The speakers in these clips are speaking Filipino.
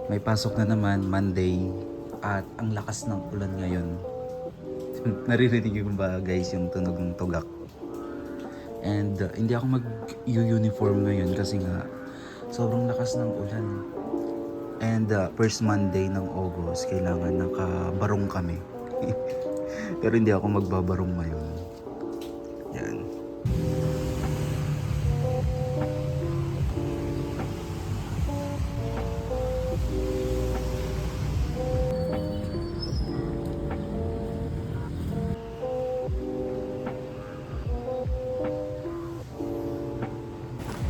May pasok na naman, Monday. At ang lakas ng ulan ngayon. Naririnig yung ba guys yung tunog ng tugak. And hindi ako mag-uniform ngayon kasi nga sobrang lakas ng ulan. And first Monday ng August, kailangan nakabarong kami. Pero hindi ako magbabarong ngayon. Yan.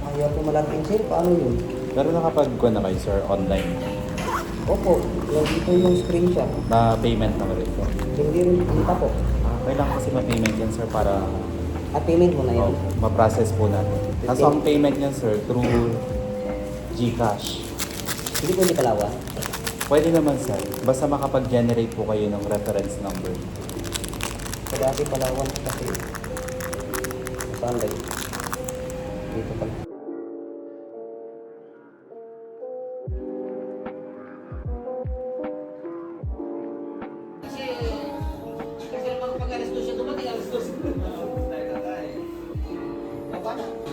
Ayaw po malaking sale, paano yun? Pero nakapag-go na kayo, sir, online. Opo, yan dito yung screenshot. Na-payment naman rin po. Hindi rin, hindi pa po. Kailangan kasi ma-payment yan, sir, para At payment mo na yun. ma-process po natin. Kaso ang payment yan, sir, through GCash. Hindi po, hindi Palawan. Pwede naman, sir. Basta makapag-generate po kayo ng reference number. Sa dati Palawan kasi. Saan ba yun? Dito pala. Kasi pag alas 12 siya dumating, alas 12. Baba na.